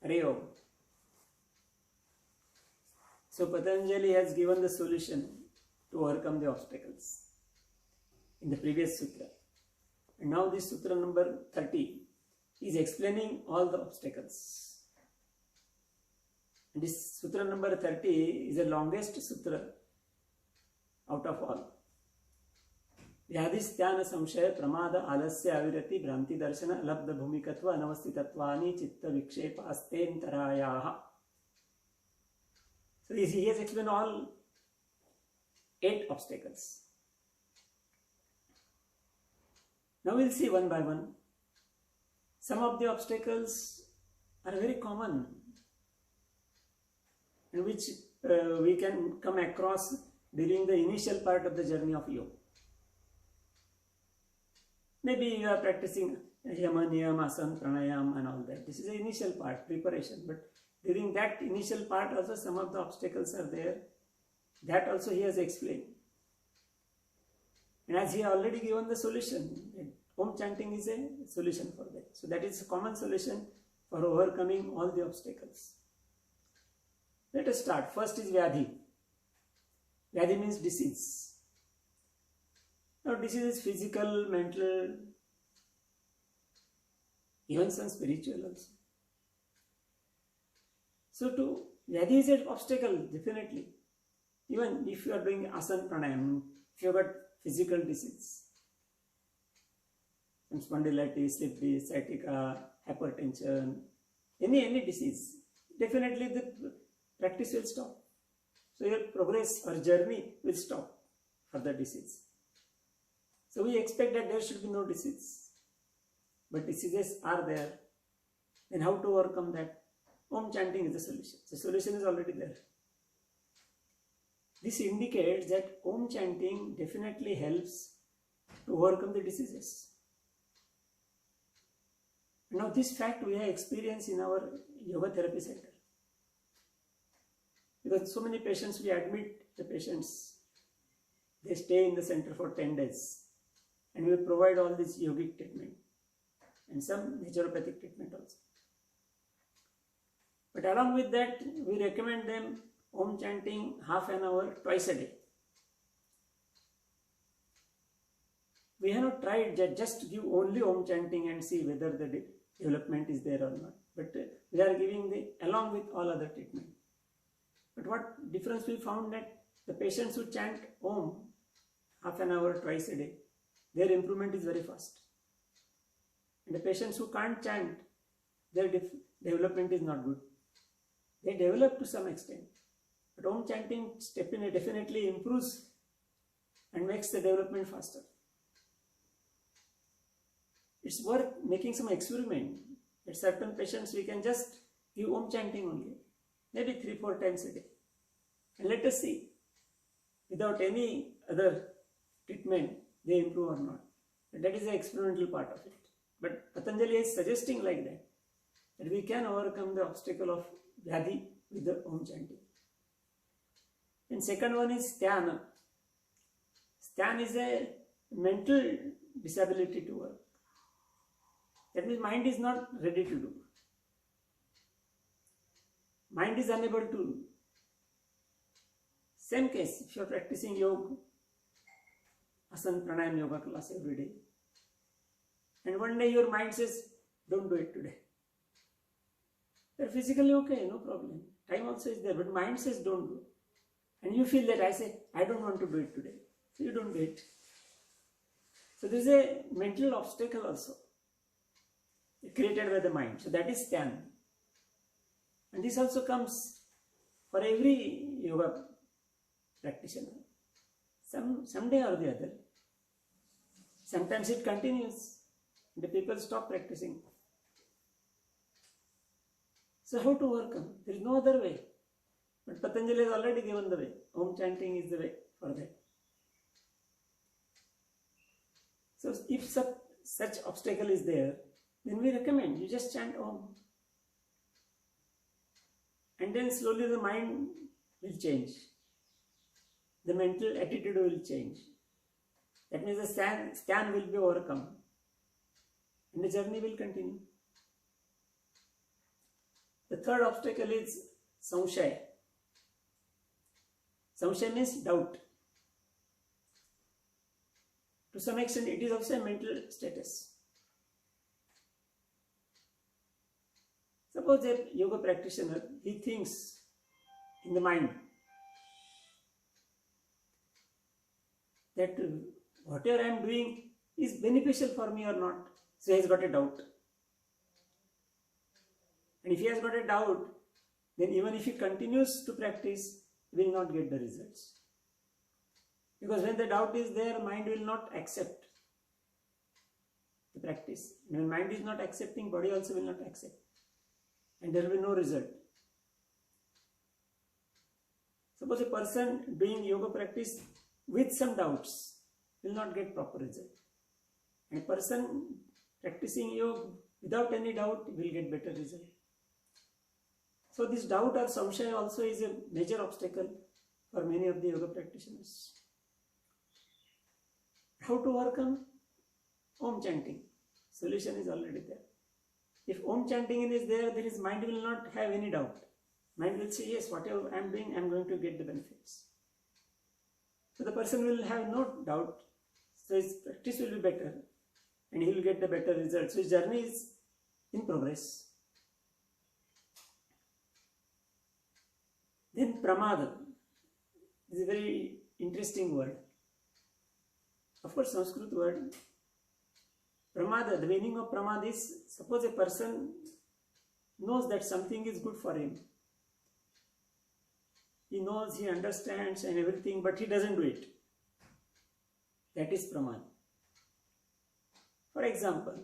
Hare Om. So Patanjali has given the solution to overcome the obstacles in the previous sutra. And now this sutra number 30 is explaining all the obstacles. And this sutra number 30 is the longest sutra out of all. व्याधिस्त्यान संशय प्रमाद आलस्य अविरति भ्रांति दर्शन अलब्ध भूमिकत्व अनवस्थितत्वानि चित्त विक्षेपास्तेन्तरायाः. So he has explained all 8 obstacles. Now we'll see one by one. Some of the obstacles are very common and which we can come across during the initial part of the journey of yoga. Maybe you are practicing yama, niyam, asana, pranayam and all that. This is the initial part, preparation. But during that initial part also some of the obstacles are there. That also he has explained. And as he already given the solution, Om chanting is a solution for that. So that is a common solution for overcoming all the obstacles. Let us start. First is Vyadhi. Vyadhi means disease. Now disease is physical, mental, even some spiritual also. So Vyadhi is an obstacle, definitely. Even if you are doing asana pranayam, if you have got physical disease, spondylitis, slip disc, sciatica, hypertension, any disease, definitely the practice will stop. So your progress or journey will stop for the disease. So we expect that there should be no disease. But diseases are there. Then how to overcome that? Om chanting is the solution. The solution is already there. This indicates that Om chanting definitely helps to overcome the diseases. Now this fact we have experienced in our yoga therapy center. Because so many patients, we admit the patients, they stay in the center for 10 days. And we provide all this yogic treatment and some naturopathic treatment also. But along with that, we recommend them Om chanting half an hour twice a day. We have not tried that just to give only Om chanting and see whether the development is there or not. But we are giving along with all other treatment. But what difference we found that the patients who chant Om half an hour twice a day, their improvement is very fast. And the patients who can't chant, their development is not good. They develop to some extent. But Om chanting definitely improves and makes the development faster. It's worth making some experiment. At certain patients, we can just give Om chanting only, maybe 3-4 times a day. And let us see, without any other treatment, they improve or not. And that is the experimental part of it. But Patanjali is suggesting like that we can overcome the obstacle of Vyadhi with the Om chanting. And second one is Sthyan. Sthyan is a mental disability to work. That means mind is not ready to do. Mind is unable to do. Same case, if you are practicing yoga, asana pranayam yoga class every day, and one day your mind says, don't do it today. You're physically okay, no problem. Time also is there, but mind says don't do. And you feel that I say, I don't want to do it today. So you don't do it. So there is a mental obstacle also created by the mind. So that is Sthyan. And this also comes for every yoga practitioner. Someday or the other. Sometimes it continues. The people stop practicing. So how to overcome? There is no other way. But Patanjali has already given the way. Om chanting is the way for that. So if such obstacle is there, then we recommend you just chant Om. And then slowly the mind will change. The mental attitude will change. That means the Sthyan will be overcome. And the journey will continue. The third obstacle is samshaya. Samshaya means doubt. To some extent, it is also a mental status. Suppose a yoga practitioner, he thinks in the mind that whatever I am doing is beneficial for me or not. So he has got a doubt. And if he has got a doubt, then even if he continues to practice, he will not get the results. Because when the doubt is there, mind will not accept the practice. When mind is not accepting, body also will not accept. And there will be no result. Suppose a person doing yoga practice with some doubts will not get proper result. And a person practicing yoga without any doubt will get better result. So this doubt or samshaya also is a major obstacle for many of the yoga practitioners. How to overcome? Om chanting. Solution is already there. If Om chanting is there, his mind will not have any doubt. Mind will say, yes, whatever I am doing, I am going to get the benefits. So the person will have no doubt. So his practice will be better and he will get the better results. So his journey is in progress. Then pramada. This is a very interesting word. Of course, Sanskrit word. Pramada, the meaning of pramada is, suppose a person knows that something is good for him. He knows, he understands and everything, but he doesn't do it. That is pramada. For example,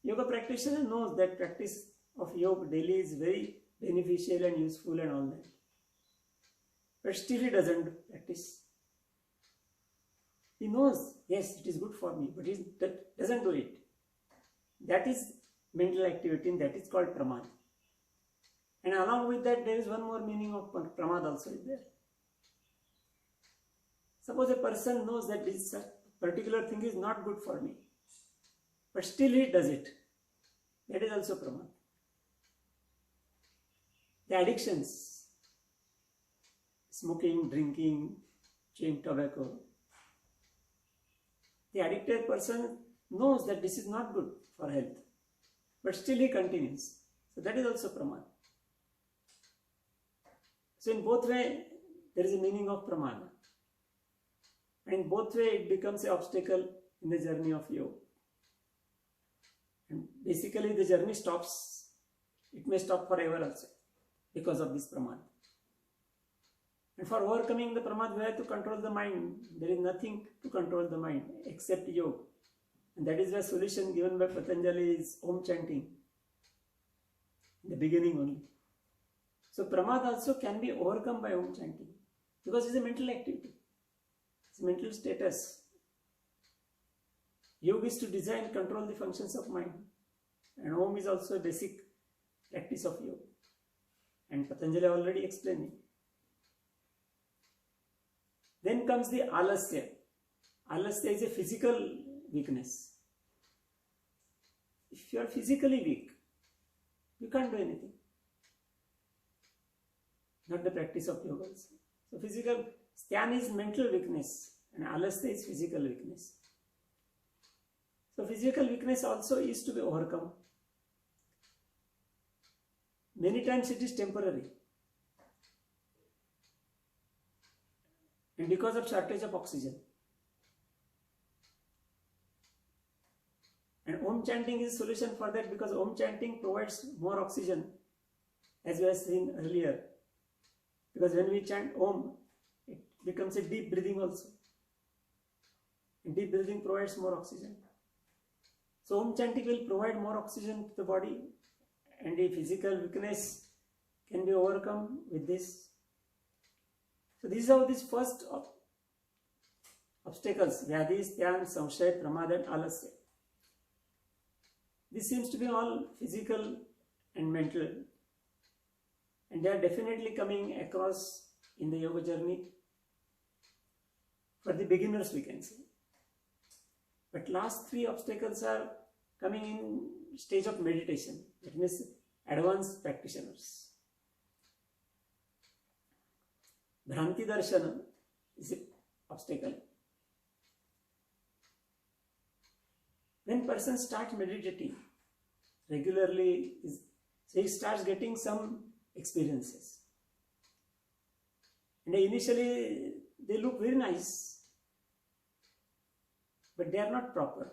yoga practitioner knows that practice of yoga daily is very beneficial and useful and all that. But still he doesn't practice. He knows, yes, it is good for me, but he doesn't do it. That is mental activity and that is called pramada. And along with that, there is one more meaning of pramada also is there. Suppose a person knows that this particular thing is not good for me, but still he does it. That is also pramada. The addictions, smoking, drinking, chewing tobacco. The addicted person knows that this is not good for health, but still he continues. So that is also pramada. So in both ways, there is a meaning of pramada. And in both ways, it becomes an obstacle in the journey of yoga. And basically, the journey stops. It may stop forever also because of this pramada. And for overcoming the pramada, we have to control the mind. There is nothing to control the mind except yoga. And that is the solution given by Patanjali is Om chanting. In the beginning only. So pramada also can be overcome by Om chanting because it is a mental activity. It's a mental status. Yoga is to design and control the functions of mind. And Om is also a basic practice of yoga. And Patanjali already explained it. Then comes the alasya. Alasya is a physical weakness. If you are physically weak, you can't do anything. Not the practice of yoga. So physical, styan is mental weakness and alasya is physical weakness. So physical weakness also is to be overcome. Many times it is temporary. And because of shortage of oxygen. And Om chanting is a solution for that because Om chanting provides more oxygen as we have seen earlier. Because when we chant Om, it becomes a deep breathing also. And deep breathing provides more oxygen. So Om chanting will provide more oxygen to the body and the physical weakness can be overcome with this. So these are these first obstacles, Vyadhi, Styan, Samshaya, Pramada and Alasya. This seems to be all physical and mental. And they are definitely coming across in the yoga journey for the beginners, we can say. But last three obstacles are coming in stage of meditation. That means advanced practitioners. Bhranti Darshana is an obstacle. When person starts meditating regularly, so he starts getting some experiences. And initially they look very nice, but they are not proper.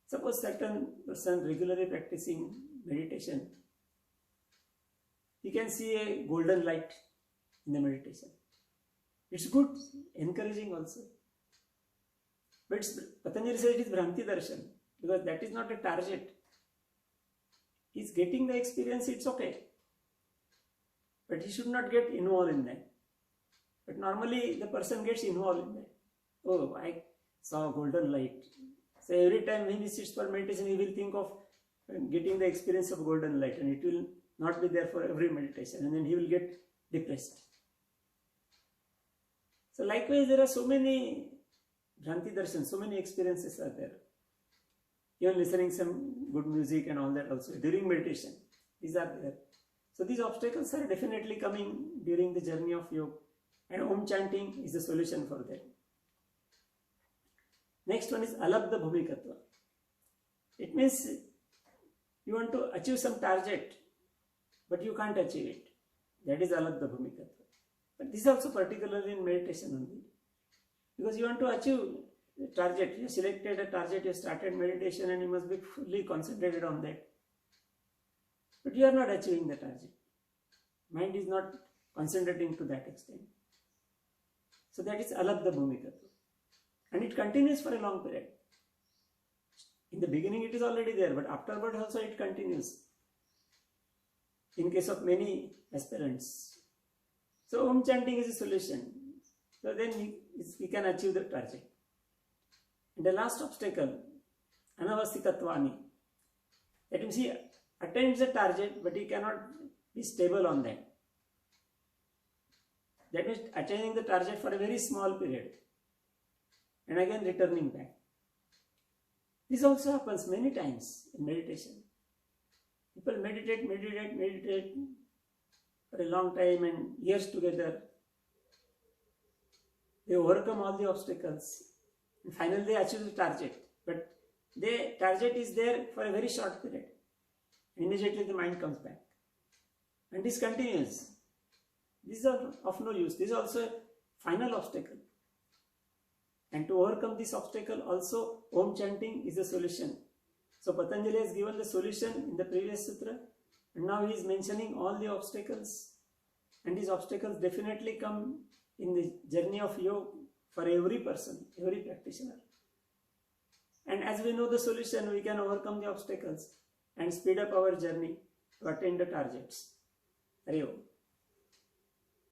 Suppose certain person regularly practicing meditation, he can see a golden light in the meditation. It's good, encouraging also. But Patanjali says it is Bhranti Darshan, because that is not a target. He's getting the experience, it's okay. But he should not get involved in that. But normally the person gets involved in that. Oh, I saw golden light. So every time when he sits for meditation, he will think of getting the experience of golden light, and it will not be there for every meditation, and then he will get depressed. So likewise, there are so many Bhranti Darshan, so many experiences are there. Even listening some good music and all that also during meditation, these are there. So these obstacles are definitely coming during the journey of yoga, and Om chanting is the solution for that. Next one is Alabdha Bhumikatva. It means you want to achieve some target, but you can't achieve it. That is Alabdha Bhumikatva. But this is also particularly in meditation only. Because you want to achieve a target, you selected a target, you started meditation, and you must be fully concentrated on that. But you are not achieving the target. Mind is not concentrating to that extent. So that is Alabdha Bhumikatva. And it continues for a long period. In the beginning it is already there, but afterward also it continues. In case of many aspirants. So Om chanting is a solution. So then we can achieve the target. And the last obstacle, Anavastikatvani. That means he attains the target, but he cannot be stable on that. That means attaining the target for a very small period, and again returning back. This also happens many times in meditation. People meditate for a long time and years together. They overcome all the obstacles and finally they achieve the target. But the target is there for a very short period. Immediately the mind comes back. And this continues. This is of no use. This is also a final obstacle. And to overcome this obstacle also, Om chanting is a solution. So Patanjali has given the solution in the previous sutra, and now he is mentioning all the obstacles. And these obstacles definitely come in the journey of yoga for every person, every practitioner. And as we know the solution, we can overcome the obstacles and speed up our journey to attain the targets. Hari Om.